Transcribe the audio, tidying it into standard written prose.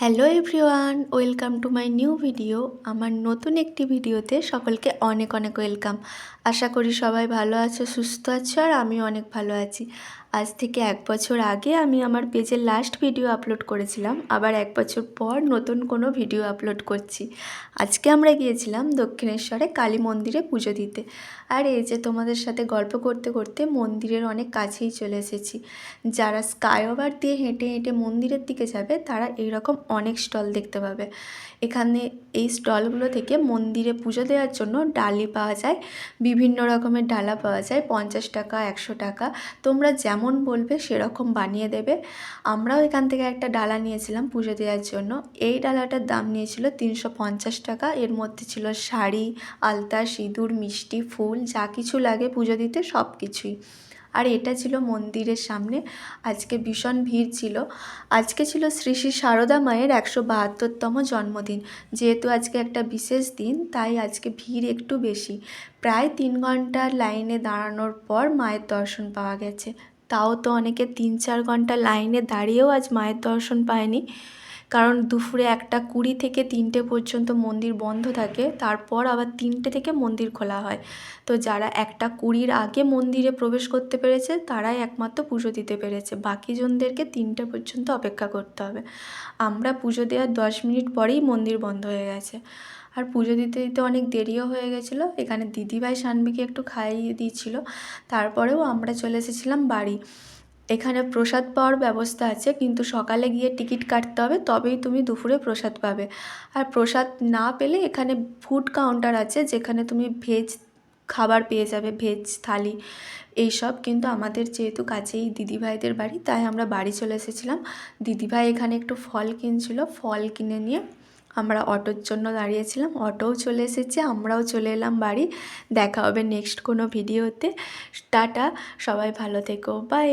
Hello everyone, welcome to my new video. আমার নতুন একটি ভিডিওতে সকলকে অনেক অনেক ওয়েলকাম। আশা করি সবাই ভালো আছো, সুস্থ আছো, আর আমিও অনেক ভালো আছি। আজ থেকে 1 বছর আগে আমি আমার পেজে লাস্ট ভিডিও আপলোড করেছিলাম, আবার 1 বছর পর নতুন কোনো ভিডিও আপলোড করছি। আজকে আমরা গিয়েছিলাম দক্ষিণেশ্বরে কালী মন্দিরে পুজো দিতে। আর এই যে তোমাদের সাথে গল্প করতে করতে মন্দিরের অনেক কাছেই চলে এসেছি। যারা স্কাইওভার দিয়ে হেঁটে হেঁটে মন্দিরের দিকে যাবে তারা এইরকম অনেক স্টল দেখতে পাবে। এখানে এই স্টলগুলো থেকে মন্দিরে পুজো দেওয়ার জন্য ডালি পাওয়া যায়, বিভিন্ন রকমের ডালা পাওয়া যায়, 50 টাকা, 100 টাকা, তোমরা যেমন বলবে সেরকম বানিয়ে দেবে। আমরাও এখান থেকে একটা ডালা নিয়েছিলাম পুজো দেওয়ার জন্য। এই ডালাটার দাম নিয়েছিল 350 টাকা। এর মধ্যে ছিল শাড়ি, আলতা, সিঁদুর, মিষ্টি, ফুল, যা কিছু লাগে পুজো দিতে সব কিছুই। আর এটা ছিল মন্দিরের সামনে। আজকে ভীষণ ভিড় ছিল। আজকে ছিল শ্রী শ্রী সারদা মায়ের 172তম জন্মদিন। যেহেতু আজকে একটা বিশেষ দিন, তাই আজকে ভিড় একটু বেশি। প্রায় 3 ঘন্টা লাইনে দাঁড়ানোর পর মায়ের দর্শন পাওয়া গেছে। তাও তো অনেকে 3-4 ঘন্টা লাইনে দাঁড়িয়েও আজ মায়ের দর্শন পায়নি, কারণ দুপুরে 1:20 থেকে 3টে পর্যন্ত মন্দির বন্ধ থাকে, তারপর আবার 3টে থেকে মন্দির খোলা হয়। তো যারা 1:20 আগে মন্দিরে প্রবেশ করতে পেরেছে তারাই একমাত্র পুজো দিতে পেরেছে, বাকি জনদেরকে 3টে পর্যন্ত অপেক্ষা করতে হবে। আমরা পুজো দেওয়ার 10 মিনিট পরেই মন্দির বন্ধ হয়ে গেছে। আর পুজো দিতে দিতে অনেক দেরিও হয়ে গেছিলো। এখানে দিদিভাই সানভিকে একটু খাইয়ে দিয়েছিল, তারপরেও আমরা চলে এসেছিলাম বাড়ি। এখানে প্রসাদ পাওয়ার ব্যবস্থা আছে, কিন্তু সকালে গিয়ে টিকিট কাটতে হবে, তবেই তুমি দুপুরে প্রসাদ পাবে। আর প্রসাদ না পেলে এখানে ফুড কাউন্টার আছে, যেখানে তুমি ভেজ খাবার পেয়ে যাবে, ভেজ থালি এইসব। কিন্তু আমাদের যেহেতু কাছেই দিদিভাইদের বাড়ি, তাই আমরা বাড়ি চলে এসেছিলাম। দিদিভাই এখানে একটু ফল কিনছিল, ফল কিনে নিয়ে আমরা অটোর জন্য দাঁড়িয়েছিলাম। অটোও চলে এসেছে, আমরাও চলে এলাম বাড়ি। দেখা হবে নেক্সট কোনো ভিডিওতে। টাটা, সবাই ভালো থেকো, বাই।